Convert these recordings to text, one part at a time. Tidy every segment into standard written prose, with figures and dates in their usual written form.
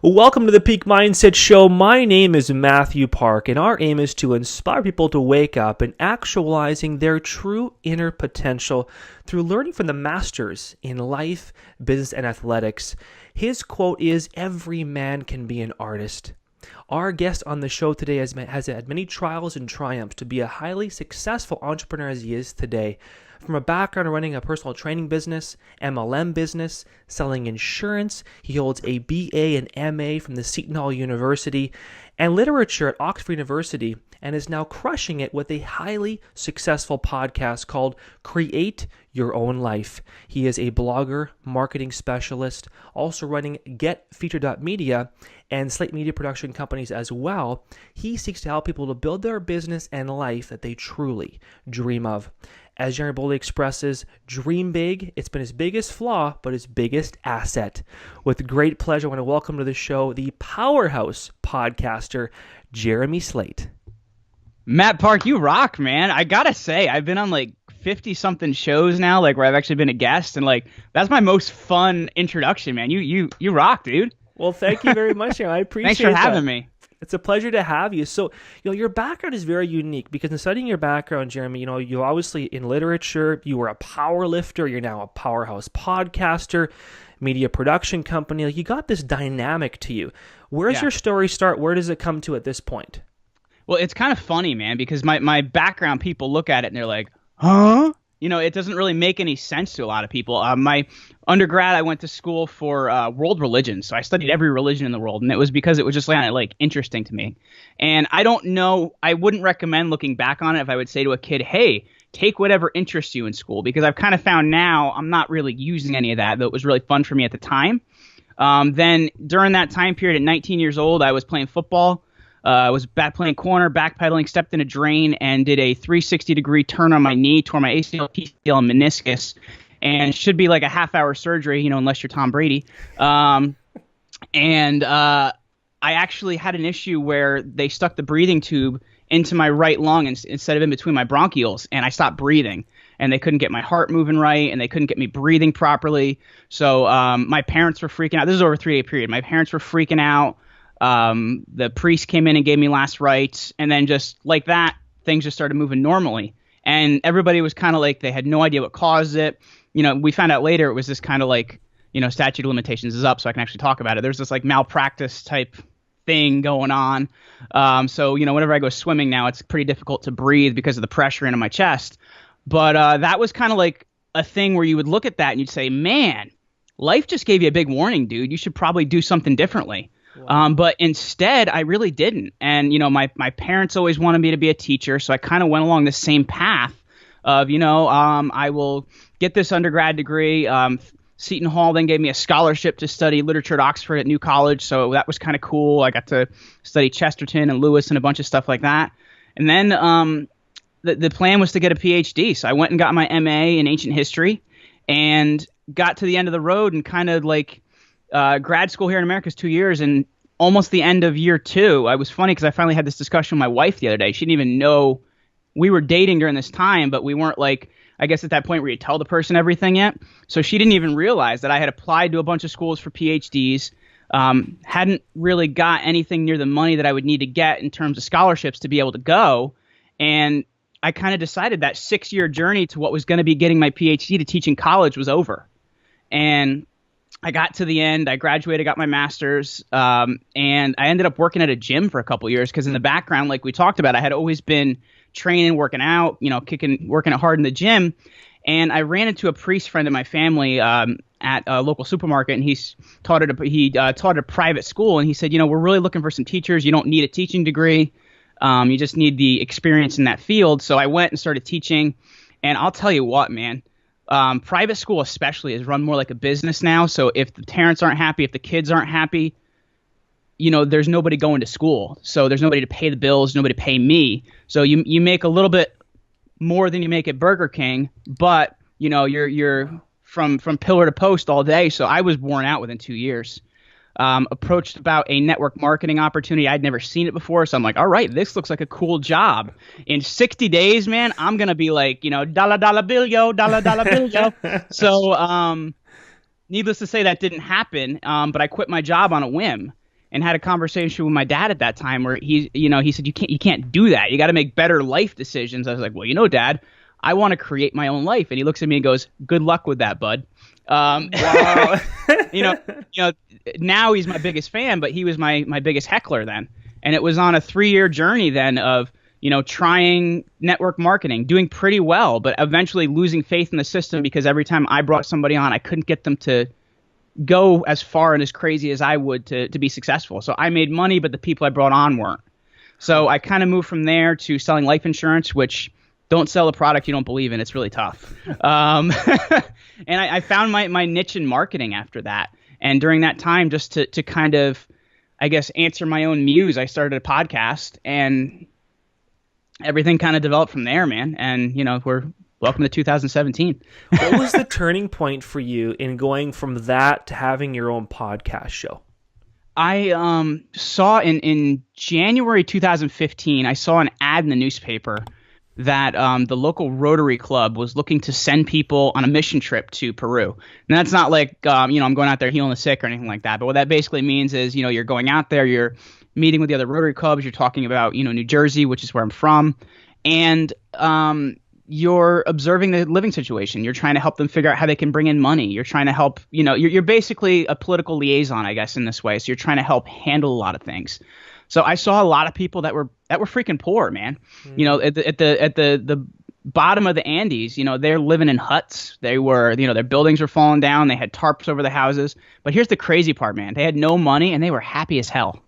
Welcome to the Peak Mindset Show. My name is Mathew Park, and our aim is to inspire people to wake up and actualizing their true inner potential through learning from the masters in life, business, and athletics. His quote is, "Every man can be an artist." Our guest on the show today has had many trials and triumphs to be a highly successful entrepreneur as he is today. From a background of running a personal training business, MLM business, selling insurance, he holds a BA and MA from the Seton Hall University and literature at Oxford University, and is now crushing it with a highly successful podcast called Create Your Own Life. He is a blogger, marketing specialist, also running GetFeatured.media and Slate media production companies as well. He seeks to help people to build their business and life that they truly dream of. As Jeremy Boley expresses, dream big. It's been his biggest flaw, but his biggest asset. With great pleasure, I want to welcome to the show the powerhouse podcaster, Jeremy Slate. Matt Park, you rock, man. I gotta say, I've been on like 50-something shows now, like where I've actually been a guest, and like that's my most fun introduction, man. You rock, dude. Well, thank you very much, Jeremy. I appreciate it. Thanks for having me. It's a pleasure to have you. So, your background is very unique because in studying your background, Jeremy, you're obviously in literature, you were a power lifter, you're now a powerhouse podcaster, media production company. You got this dynamic to you. Where does your story start? Where does it come to at this point? Well, it's kind of funny, man, because my background, people look at it and they're like, huh? It doesn't really make any sense to a lot of people. My undergrad, I went to school for world religions. So I studied every religion in the world. And it was because it was just like interesting to me. And I don't know, I wouldn't recommend looking back on it if I would say to a kid, hey, take whatever interests you in school. Because I've kind of found now I'm not really using any of that, though it was really fun for me at the time. Then during that time period at 19 years old, I was playing football. I was playing corner, backpedaling, stepped in a drain, and did a 360-degree turn on my knee, tore my ACL, PCL, and meniscus, and should be like a half-hour surgery, unless you're Tom Brady. I actually had an issue where they stuck the breathing tube into my right lung instead of in between my bronchioles, and I stopped breathing. And they couldn't get my heart moving right, and they couldn't get me breathing properly. So my parents were freaking out. This is over a 3-day period. My parents were freaking out. The priest came in and gave me last rites, and then just like that, things just started moving normally. And everybody was kind of like, they had no idea what caused it. We found out later it was this kind of like, statute of limitations is up, so I can actually talk about it. There's this like malpractice type thing going on. So whenever I go swimming now, it's pretty difficult to breathe because of the pressure into my chest. But that was kind of like a thing where you would look at that and you'd say, man, life just gave you a big warning, dude. You should probably do something differently. Wow. But instead, I really didn't. And, my parents always wanted me to be a teacher. So I kind of went along the same path of, I will get this undergrad degree. Seton Hall then gave me a scholarship to study literature at Oxford at New College. So that was kind of cool. I got to study Chesterton and Lewis and a bunch of stuff like that. And then the plan was to get a PhD. So I went and got my MA in ancient history and got to the end of the road and kind of like grad school here in America is 2 years, and almost the end of year 2, I was funny because I finally had this discussion with my wife the other day. She didn't even know we were dating during this time, but we weren't like, I guess at that point where you tell the person everything yet. So she didn't even realize that I had applied to a bunch of schools for PhDs, hadn't really got anything near the money that I would need to get in terms of scholarships to be able to go. And I kind of decided that 6-year journey to what was going to be getting my PhD to teach in college was over. And I got to the end, I graduated, got my master's, and I ended up working at a gym for a couple years because in the background, like we talked about, I had always been training, working out, working it hard in the gym. And I ran into a priest friend of my family at a local supermarket, and he taught at a private school. And he said, we're really looking for some teachers. You don't need a teaching degree. You just need the experience in that field. So I went and started teaching. And I'll tell you what, man. Private school especially is run more like a business now. So if the parents aren't happy, if the kids aren't happy, there's nobody going to school. So there's nobody to pay the bills, nobody to pay me. So you make a little bit more than you make at Burger King, but you're from pillar to post all day. So I was worn out within 2 years. approached about a network marketing opportunity. I'd never seen it before. So I'm like, all right, this looks like a cool job. In 60 days, man, I'm going to be like, dollar bill, yo, dollar bill, yo. So needless to say, that didn't happen. But I quit my job on a whim. and had a conversation with my dad at that time where he said, you can't do that. You got to make better life decisions. I was like, well, Dad, I want to create my own life. And he looks at me and goes, good luck with that, bud. Wow. Now he's my biggest fan, but he was my biggest heckler then. And it was on a 3-year journey then of, trying network marketing, doing pretty well, but eventually losing faith in the system because every time I brought somebody on, I couldn't get them to go as far and as crazy as I would to be successful. So I made money, but the people I brought on weren't. So I kind of moved from there to selling life insurance, which don't sell a product you don't believe in. It's really tough. And I found my niche in marketing after that. And during that time, just to kind of, I guess, answer my own muse, I started a podcast, and everything kind of developed from there, man. And, we're welcome to 2017. What was the turning point for you in going from that to having your own podcast show? I saw in January 2015, I saw an ad in the newspaper that the local Rotary Club was looking to send people on a mission trip to Peru. And that's not like, I'm going out there healing the sick or anything like that. But what that basically means is, you're going out there, you're meeting with the other Rotary clubs, you're talking about, New Jersey, which is where I'm from, and you're observing the living situation. You're trying to help them figure out how they can bring in money. You're trying to help, you're basically a political liaison, I guess, in this way. So you're trying to help handle a lot of things. So I saw a lot of people that were freaking poor, man. At the bottom of the Andes, they're living in huts. They were, their buildings were falling down. They had tarps over the houses. But here's the crazy part, man. They had no money and they were happy as hell.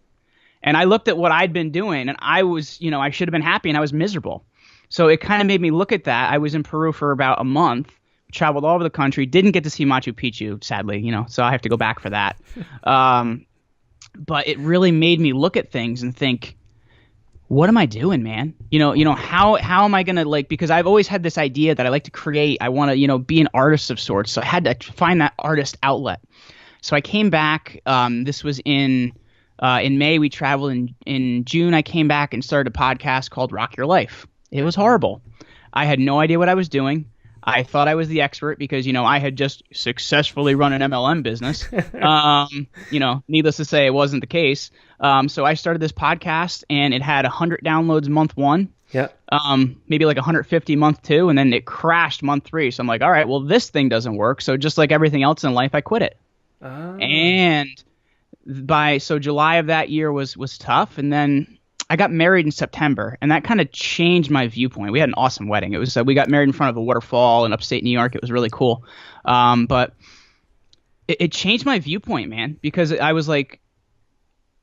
And I looked at what I'd been doing, and I was, I should have been happy, and I was miserable. So it kind of made me look at that. I was in Peru for about a month, traveled all over the country, didn't get to see Machu Picchu, sadly, so I have to go back for that. But it really made me look at things and think, what am I doing, man? How am I going to, because I've always had this idea that I like to create. I want to, be an artist of sorts. So I had to find that artist outlet. So I came back. This was in May. We traveled. In June, I came back and started a podcast called Rock Your Life. It was horrible. I had no idea what I was doing. I thought I was the expert because, I had just successfully run an MLM business. Needless to say, it wasn't the case. So I started this podcast, and it had 100 downloads month one. Yeah. Maybe like 150 month two, and then it crashed month three. So I'm like, all right, well, this thing doesn't work. So just like everything else in life, I quit it. And so July of that year was tough. And then I got married in September, and that kind of changed my viewpoint. We had an awesome wedding. It was we got married in front of a waterfall in upstate New York. It was really cool. But it changed my viewpoint, man, because I was like,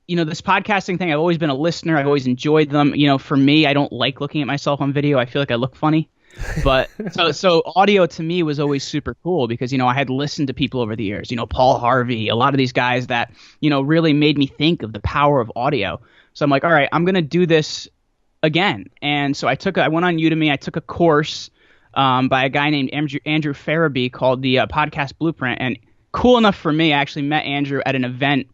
this podcasting thing, I've always been a listener. I've always enjoyed them. For me, I don't like looking at myself on video. I feel like I look funny. But so audio to me was always super cool because, I had listened to people over the years, Paul Harvey, a lot of these guys that, really made me think of the power of audio. So I'm like, all right, I'm going to do this again. And so I went on Udemy. I took a course by a guy named Andrew Farabee called the Podcast Blueprint. And cool enough for me, I actually met Andrew at an event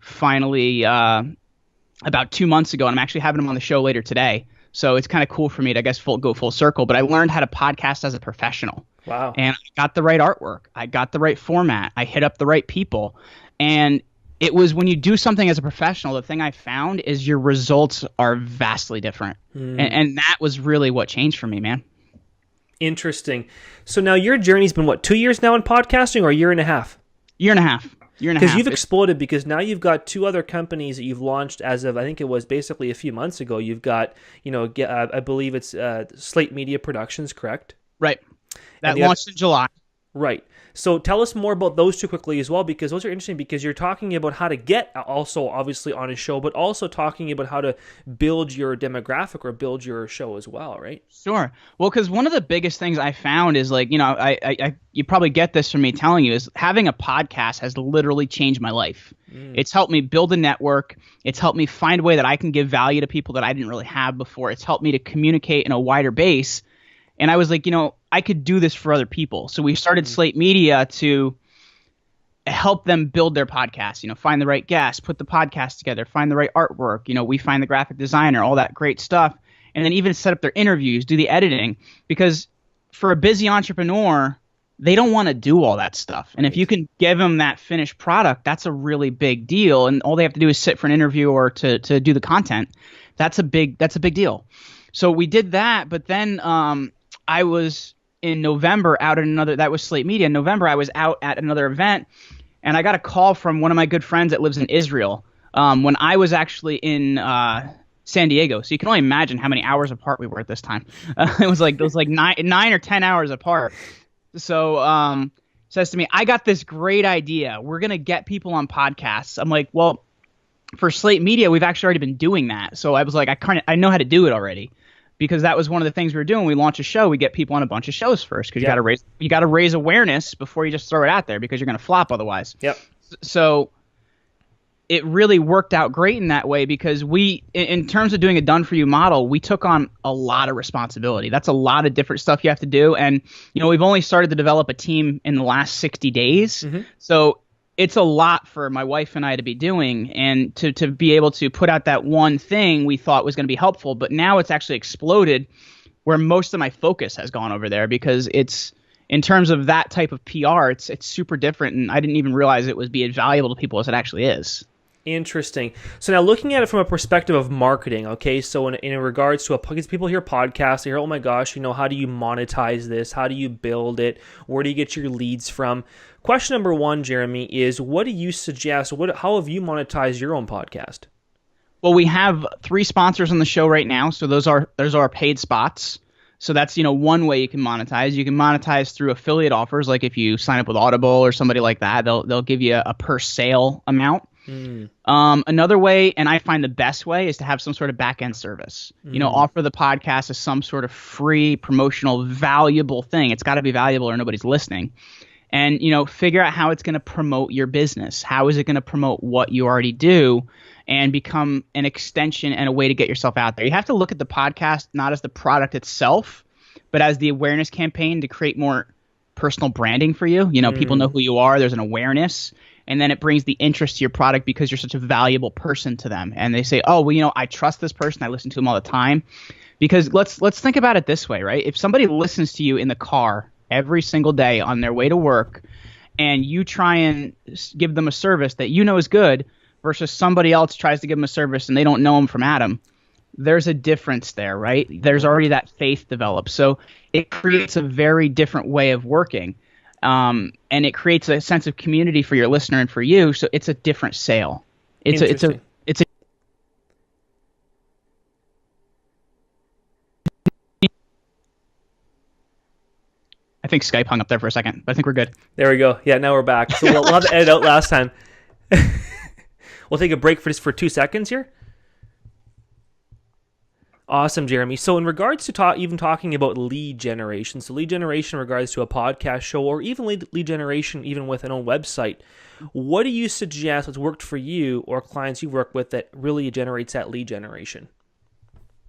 finally about 2 months ago. And I'm actually having him on the show later today. So it's kind of cool for me to, I guess, go full circle. But I learned how to podcast as a professional. Wow. And I got the right artwork. I got the right format. I hit up the right people. And it was when you do something as a professional, the thing I found is your results are vastly different. And that was really what changed for me, man. Interesting. So now your journey's been, 2 years now in podcasting, or a year and a half? Year and a half. Because you've exploded, because now you've got 2 other companies that you've launched as of, I think it was basically a few months ago. You've got, I believe it's Slate Media Productions, correct? Right. That launched in July. Right. So tell us more about those 2 quickly as well, because those are interesting, because you're talking about how to get also obviously on a show, but also talking about how to build your demographic or build your show as well, right? Sure. Well, because one of the biggest things I found is you probably get this from me telling you, is having a podcast has literally changed my life. It's helped me build a network. It's helped me find a way that I can give value to people that I didn't really have before. It's helped me to communicate in a wider base. And I was like, I could do this for other people. So we started Slate Media to help them build their podcast, find the right guests, put the podcast together, find the right artwork. We find the graphic designer, all that great stuff. And then even set up their interviews, do the editing. Because for a busy entrepreneur, they don't want to do all that stuff. And if you can give them that finished product, that's a really big deal. And all they have to do is sit for an interview or to do the content. That's a big deal. So we did that. But then I was in November out at another, that was Slate Media. In November, I was out at another event, and I got a call from one of my good friends that lives in Israel when I was actually in San Diego. So you can only imagine how many hours apart we were at this time. It was like 9 or 10 hours apart. So says to me, I got this great idea. We're going to get people on podcasts. I'm like, well, for Slate Media, we've actually already been doing that. So I was like, I know how to do it already, because that was one of the things we were doing. We launch a show, we get people on a bunch of shows first, because you got to raise awareness before you just throw it out there, because you're going to flop otherwise. Yep. So it really worked out great in that way, because we, in terms of doing a done for you model, we took on a lot of responsibility. That's a lot of different stuff you have to do. And, we've only started to develop a team in the last 60 days. Mm-hmm. So it's a lot for my wife and I to be doing, and to be able to put out that one thing we thought was going to be helpful. But now it's actually exploded, where most of my focus has gone over there, because it's, in terms of that type of PR, it's super different. And I didn't even realize it was being valuable to people as it actually is. Interesting. So now looking at it from a perspective of marketing, okay, so in regards to because people hear podcasts, they hear, oh my gosh, how do you monetize this? How do you build it? Where do you get your leads from? Question number one, Jeremy, is what do you suggest? How have you monetized your own podcast? Well, we have 3 sponsors on the show right now, so those are paid spots. So that's one way you can monetize. You can monetize through affiliate offers, like if you sign up with Audible or somebody like that, they'll give you a per sale amount. Another way, and I find the best way, is to have some sort of back end service. Offer the podcast as some sort of free, promotional, valuable thing. It's got to be valuable or nobody's listening. And figure out how it's going to promote your business. How is it going to promote what you already do, and become an extension and a way to get yourself out there? You have to look at the podcast not as the product itself, but as the awareness campaign to create more personal branding for you. People know who you are. There's an awareness. And then it brings the interest to your product because you're such a valuable person to them. And they say, oh, well, I trust this person. I listen to them all the time. Because let's think about it this way, right? If somebody listens to you in the car every single day on their way to work, and you try and give them a service that is good, versus somebody else tries to give them a service and they don't know them from Adam, there's a difference there, right? There's already that faith developed. So it creates a very different way of working. And it creates a sense of community for your listener and for you. So it's a different sale. It's a I think Skype hung up there for a second, but I think we're good. There we go. Yeah, now we're back. So we'll have to edit out last time. We'll take a break for 2 seconds here. Awesome, Jeremy. So in regards to talking about lead generation, so lead generation in regards to a podcast show, or even lead generation even with an own website, what do you suggest that's worked for you or clients you've worked with that really generates that lead generation?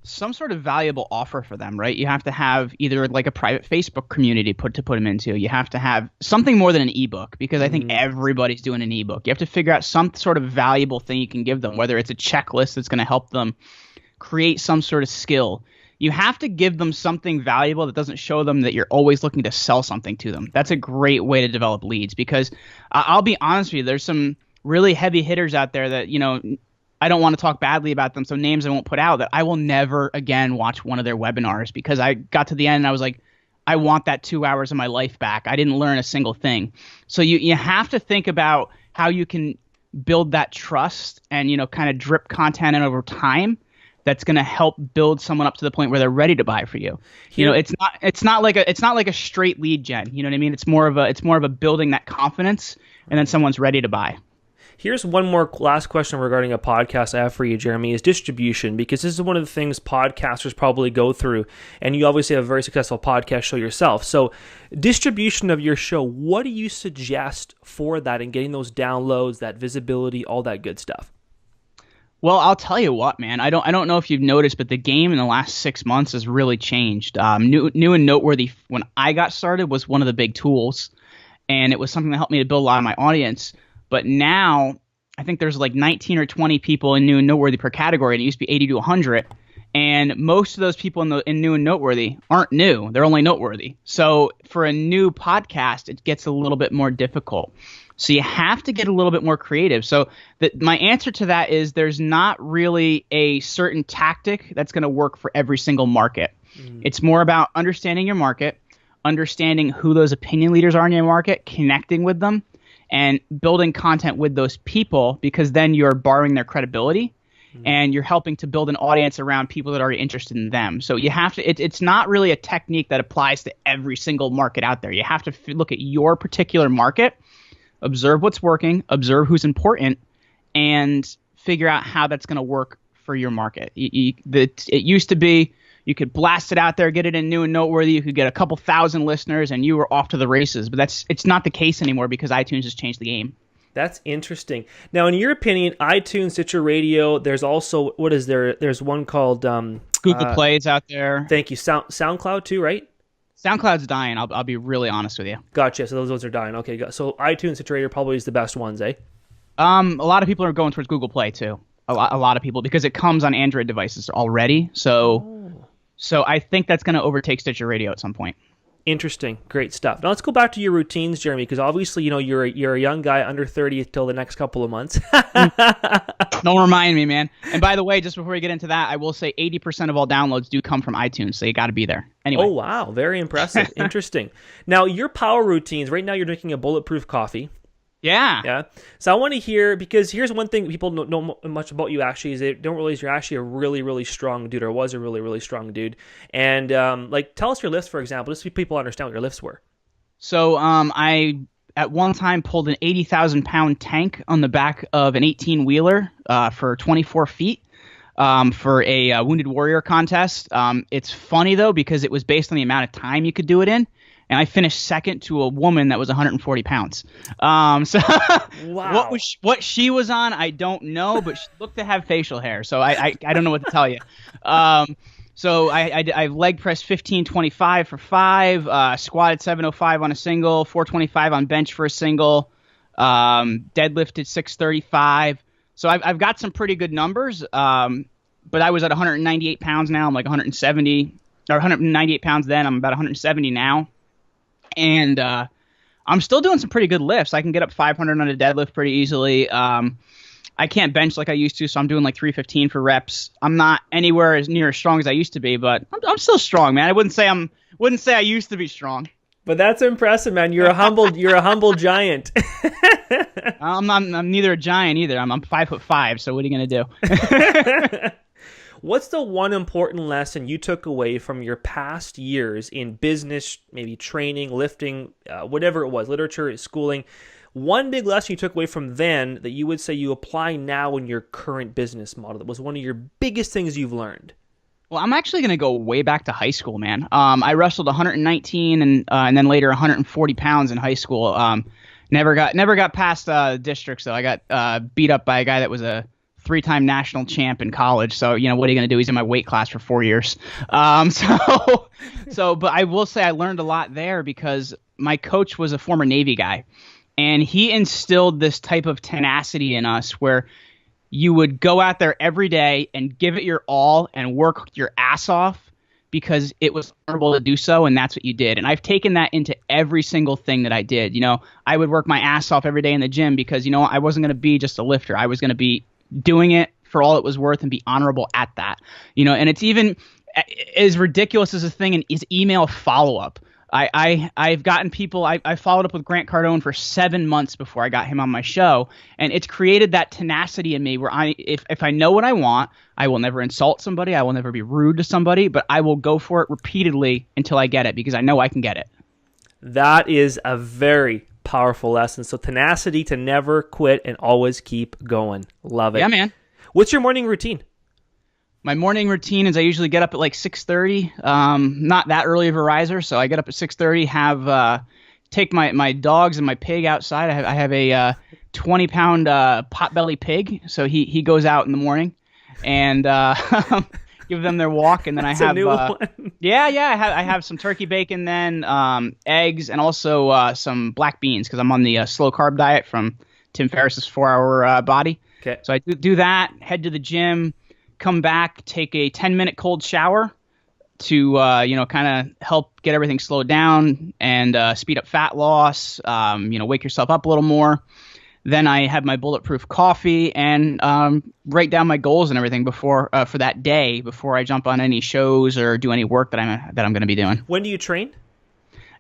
Some sort of valuable offer for them, right? You have to have either like a private Facebook community put them into. You have to have something more than an ebook, because I think everybody's doing an ebook. You have to figure out some sort of valuable thing you can give them, whether it's a checklist that's going to help them create some sort of skill. You have to give them something valuable that doesn't show them that you're always looking to sell something to them. That's a great way to develop leads, because I'll be honest with you, there's some really heavy hitters out there that, I don't want to talk badly about them, so names I won't put out, that I will never again watch one of their webinars, because I got to the end and I was like, I want that 2 hours of my life back. I didn't learn a single thing. So you have to think about how you can build that trust and, kind of drip content in over time that's going to help build someone up to the point where they're ready to buy for you. It's not like a straight lead gen. You know what I mean? It's more of a building that confidence, and then someone's ready to buy. Here's one more last question regarding a podcast I have for you, Jeremy, is distribution, because this is one of the things podcasters probably go through, and you obviously have a very successful podcast show yourself. So distribution of your show, what do you suggest for that and getting those downloads, that visibility, all that good stuff? Well, I'll tell you what, man. I don't know if you've noticed, but the game in the last 6 months has really changed. New and Noteworthy, when I got started, was one of the big tools, and it was something that helped me to build a lot of my audience. But now I think there's like 19 or 20 people in New and Noteworthy per category, and it used to be 80 to 100. And most of those people in new and noteworthy aren't new. They're only noteworthy. So for a new podcast, it gets a little bit more difficult. So you have to get a little bit more creative. So my answer to that is there's not really a certain tactic that's going to work for every single market. It's more about understanding your market, understanding who those opinion leaders are in your market, connecting with them, and building content with those people, because then you're borrowing their credibility and you're helping to build an audience around people that are already interested in them. So you have to it's not really a technique that applies to every single market out there. You have to look at your particular market, observe what's working, observe who's important, and figure out how that's going to work for your market. It used to be you could blast it out there, get it in new and noteworthy. You could get a couple thousand listeners, and you were off to the races. But it's not the case anymore because iTunes has changed the game. That's interesting. Now, in your opinion, iTunes, Stitcher Radio, there's also, what is there? There's one called Google Play is out there. Thank you. SoundCloud too, right? SoundCloud's dying. I'll be really honest with you. Gotcha. So those are dying. Okay. So iTunes, Stitcher Radio probably is the best ones, eh? A lot of people are going towards Google Play too. A lot of people, because it comes on Android devices already. So I think that's going to overtake Stitcher Radio at some point. Interesting. Great stuff. Now let's go back to your routines, Jeremy, because obviously, you're a young guy under 30 till the next couple of months. Don't remind me, man. And by the way, just before we get into that, I will say 80% of all downloads do come from iTunes, so you got to be there. Anyway. Oh, wow. Very impressive. Interesting. Now, your power routines, right now you're drinking a bulletproof coffee. Yeah. Yeah. So I want to hear, because here's one thing people don't know much about you actually, is they don't realize you're actually a really, really strong dude, or was a really, really strong dude. And tell us your lifts, for example, just so people understand what your lifts were. So I at one time pulled an 80,000 pound tank on the back of an 18-wheeler for 24 feet. For a Wounded Warrior contest. It's funny though, because it was based on the amount of time you could do it in. And I finished second to a woman that was 140 pounds. So wow. What she was on, I don't know, but she looked to have facial hair. So I don't know what to tell you. So I leg pressed 1525 for 5, squatted 705 on a single, 425 on bench for a single, deadlifted 635. So I've got some pretty good numbers. But I was at 198 pounds now. I'm like 170, or 198 pounds then. I'm about 170 now. And I'm still doing some pretty good lifts. I can get up 500 on a deadlift pretty easily. I can't bench like I used to, so I'm doing like 315 for reps. I'm not anywhere as near as strong as I used to be, but I'm still strong, man. I wouldn't say I used to be strong. But that's impressive, man. You're a humble giant. I'm neither a giant either. I'm 5'5", so what are you gonna do? What's the one important lesson you took away from your past years in business, maybe training, lifting, whatever it was, literature, schooling? One big lesson you took away from then that you would say you apply now in your current business model, that was one of your biggest things you've learned? Well, I'm actually going to go way back to high school, man. I wrestled 119 and then later 140 pounds in high school. Never got past districts, though. I got beat up by a guy that was a 3-time national champ in college. So, what are you going to do? He's in my weight class for 4 years. But I will say I learned a lot there because my coach was a former Navy guy, and he instilled this type of tenacity in us where you would go out there every day and give it your all and work your ass off because it was honorable to do so, and that's what you did. And I've taken that into every single thing that I did. I would work my ass off every day in the gym because, I wasn't going to be just a lifter. I was going to be doing it for all it was worth and be honorable at that. And it's even as ridiculous as a thing is email follow-up. I've gotten people, I followed up with Grant Cardone for 7 months before I got him on my show, and it's created that tenacity in me where if I know what I want, I will never insult somebody, I will never be rude to somebody, but I will go for it repeatedly until I get it because I know I can get it. That is a very powerful lesson. So tenacity to never quit and always keep going. Love it. Yeah, man. What's your morning routine? My morning routine is I usually get up at like 6:30. Not that early of a riser, so I get up at 6:30. Take my dogs and my pig outside. I have a 20-pound potbelly pig, so he goes out in the morning and give them their walk, and then I have I have some turkey bacon, then eggs, and also some black beans because I'm on the slow carb diet from Tim Ferriss's 4-Hour Body. Okay. So I do that. Head to the gym. come back, take a 10-minute cold shower to kind of help get everything slowed down and speed up fat loss. Wake yourself up a little more. Then I have my bulletproof coffee and write down my goals and everything before for that day before I jump on any shows or do any work that I'm going to be doing. When do you train?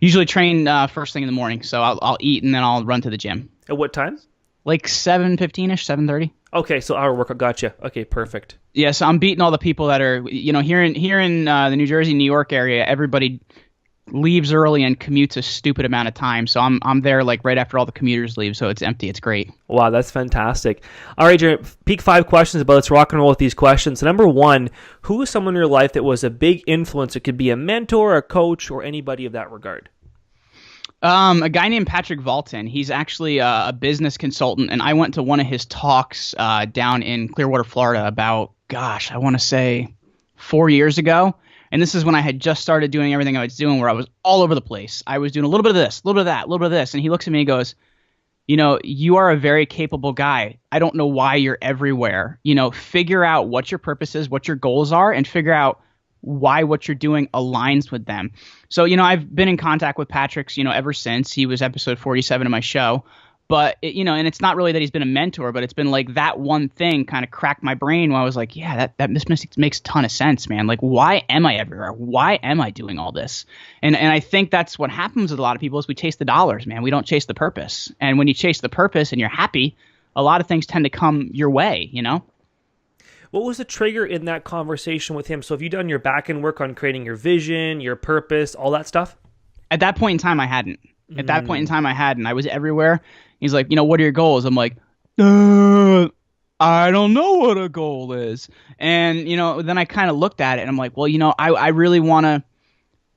Usually train first thing in the morning, so I'll eat and then I'll run to the gym. At what time? Like 7:15ish, 7:30. Okay, so hour workout. Gotcha. Okay, perfect. Yeah, so I'm beating all the people that are, here in the New Jersey, New York area. Everybody leaves early and commutes a stupid amount of time. So I'm there like right after all the commuters leave, so it's empty. It's great. Wow, that's fantastic. All right, Jeremy, peak 5 questions, but let's rock and roll with these questions. Number 1, who is someone in your life that was a big influence? It could be a mentor, a coach, or anybody of that regard. A guy named Patrick Alton. He's actually a business consultant, and I went to one of his talks down in Clearwater, Florida about, I want to say 4 years ago. And this is when I had just started doing everything I was doing, where I was all over the place. I was doing a little bit of this, a little bit of that, a little bit of this. And he looks at me and goes, you are a very capable guy. I don't know why you're everywhere. Figure out what your purpose is, what your goals are, and figure out why what you're doing aligns with them. So, I've been in contact with Patrick's, ever since. He was episode 47 of my show. But, and it's not really that he's been a mentor, but it's been like that one thing kind of cracked my brain where I was like, yeah, that makes a ton of sense, man. Like, why am I everywhere? Why am I doing all this? And I think that's what happens with a lot of people is we chase the dollars, man. We don't chase the purpose. And when you chase the purpose and you're happy, a lot of things tend to come your way, What was the trigger in that conversation with him? So have you done your back-end work on creating your vision, your purpose, all that stuff? At that point in time, I hadn't. At that point in time, I hadn't. I was everywhere. He's like, what are your goals? I'm like, I don't know what a goal is. And, then I kind of looked at it and I'm like, well, I really want to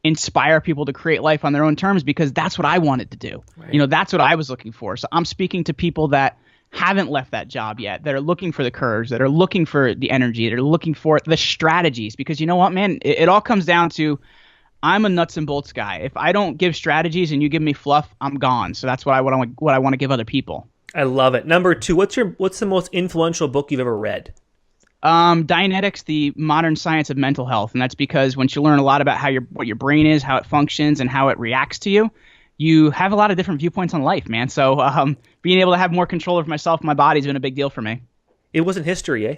inspire people to create life on their own terms because that's what I wanted to do. Right. That's what I was looking for. So I'm speaking to people that haven't left that job yet, that are looking for the courage, that are looking for the energy, that are looking for the strategies. Because you know what, man, it all comes down to I'm a nuts and bolts guy. If I don't give strategies and you give me fluff, I'm gone. So that's what I want to give other people. I love it. Number 2, what's the most influential book you've ever read? Dianetics, the modern science of mental health. And that's because once you learn a lot about what your brain is, how it functions, and how it reacts to you, you have a lot of different viewpoints on life, man. So being able to have more control over myself and my body has been a big deal for me. It wasn't history, eh?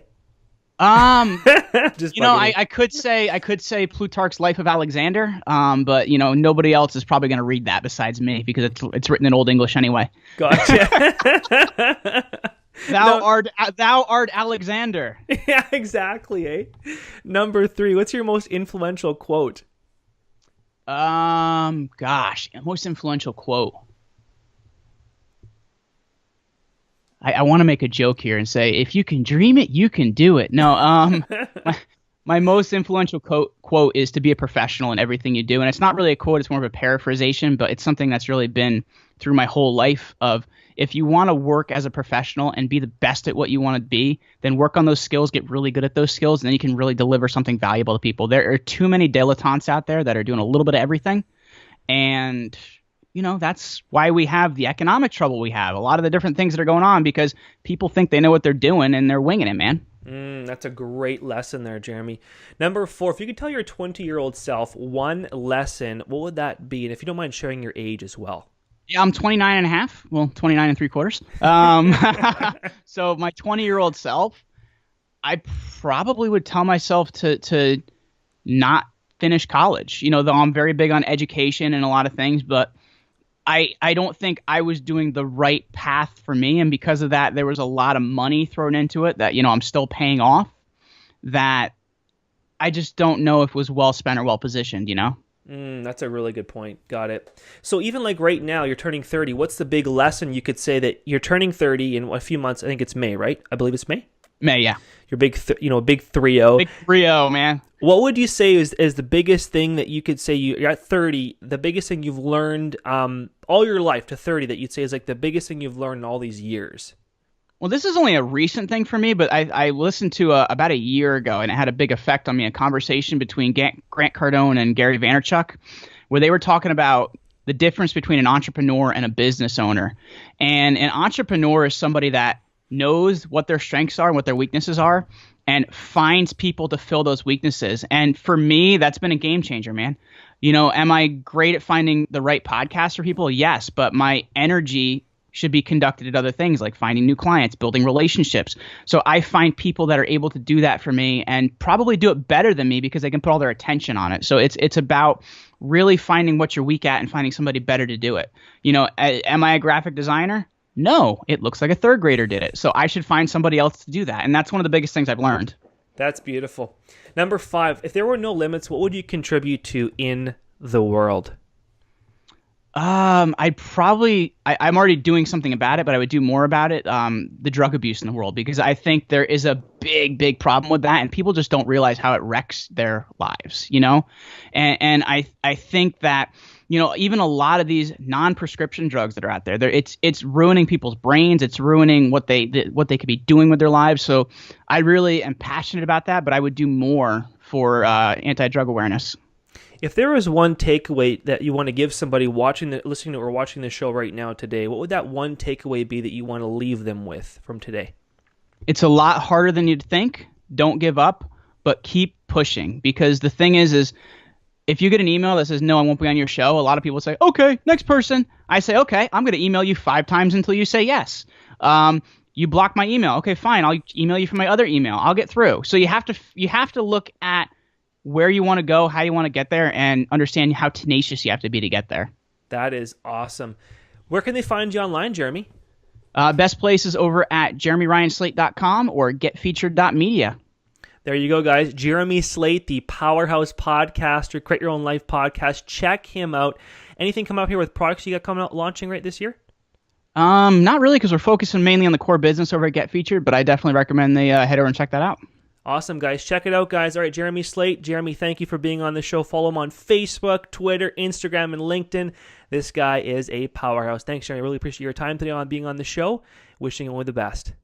Just I could say Plutarch's Life of Alexander, but nobody else is probably going to read that besides me because it's written in Old English anyway. Gotcha. Thou art Alexander. Yeah, exactly. Eh. Number 3. What's your most influential quote? Most influential quote. I want to make a joke here and say, if you can dream it, you can do it. No, my most influential quote is to be a professional in everything you do. And it's not really a quote, it's more of a paraphrasation, but it's something that's really been through my whole life of if you want to work as a professional and be the best at what you want to be, then work on those skills, get really good at those skills, and then you can really deliver something valuable to people. There are too many dilettantes out there that are doing a little bit of everything. And that's why we have the economic trouble we have. A lot of the different things that are going on because people think they know what they're doing and they're winging it, man. That's a great lesson there, Jeremy. Number 4, if you could tell your 20-year-old self one lesson, what would that be? And if you don't mind sharing your age as well. Yeah, I'm 29 and a half. Well, 29 3/4. So my 20-year-old self, I probably would tell myself to not finish college. Though I'm very big on education and a lot of things, but I don't think I was doing the right path for me. And because of that, there was a lot of money thrown into it that, I'm still paying off that I just don't know if it was well spent or well positioned, That's a really good point. Got it. So even like right now, you're turning 30. What's the big lesson you could say that you're turning 30 in a few months? I think it's May, right? I believe it's May. May, yeah. Your big 3-0. Big 3-0, man. What would you say is the biggest thing that you could say you're at 30, the biggest thing you've learned all your life to 30 that you'd say is like the biggest thing you've learned in all these years? Well, this is only a recent thing for me, but I listened to about a year ago, and it had a big effect on me, a conversation between Grant Cardone and Gary Vaynerchuk, where they were talking about the difference between an entrepreneur and a business owner. And an entrepreneur is somebody that knows what their strengths are and what their weaknesses are, and finds people to fill those weaknesses. And for me, that's been a game changer, man. Am I great at finding the right podcast for people? Yes, but my energy should be conducted at other things like finding new clients, building relationships. So I find people that are able to do that for me and probably do it better than me because they can put all their attention on it. So it's about really finding what you're weak at and finding somebody better to do it. Am I a graphic designer? No, it looks like a third grader did it. So I should find somebody else to do that. And that's one of the biggest things I've learned. That's beautiful. Number 5, if there were no limits, what would you contribute to in the world? I'm already doing something about it, but I would do more about it. The drug abuse in the world, because I think there is a big problem with that, and people just don't realize how it wrecks their lives, and I think that, even a lot of these non-prescription drugs that are out there, it's ruining people's brains. It's ruining what they could be doing with their lives. So I really am passionate about that, but I would do more for anti-drug awareness. If there was one takeaway that you want to give somebody listening to or watching the show right now today, what would that one takeaway be that you want to leave them with from today? It's a lot harder than you'd think. Don't give up, but keep pushing. Because the thing is if you get an email that says, no, I won't be on your show, a lot of people say, okay, next person. I say, okay, I'm going to email you 5 times until you say yes. You block my email. Okay, fine. I'll email you from my other email. I'll get through. So you have to look at where you want to go, how you want to get there, and understand how tenacious you have to be to get there. That is awesome. Where can they find you online, Jeremy? Best place is over at jeremyryanslate.com or getfeatured.media. There you go, guys. Jeremy Slate, the Powerhouse podcaster, Create Your Own Life podcast. Check him out. Anything come up here with products you got coming out launching right this year? Not really, because we're focusing mainly on the core business over at Get Featured, but I definitely recommend they head over and check that out. Awesome, guys. Check it out, guys. All right, Jeremy Slate. Jeremy, thank you for being on the show. Follow him on Facebook, Twitter, Instagram, and LinkedIn. This guy is a powerhouse. Thanks, Jeremy. I really appreciate your time today on being on the show. Wishing you all the best.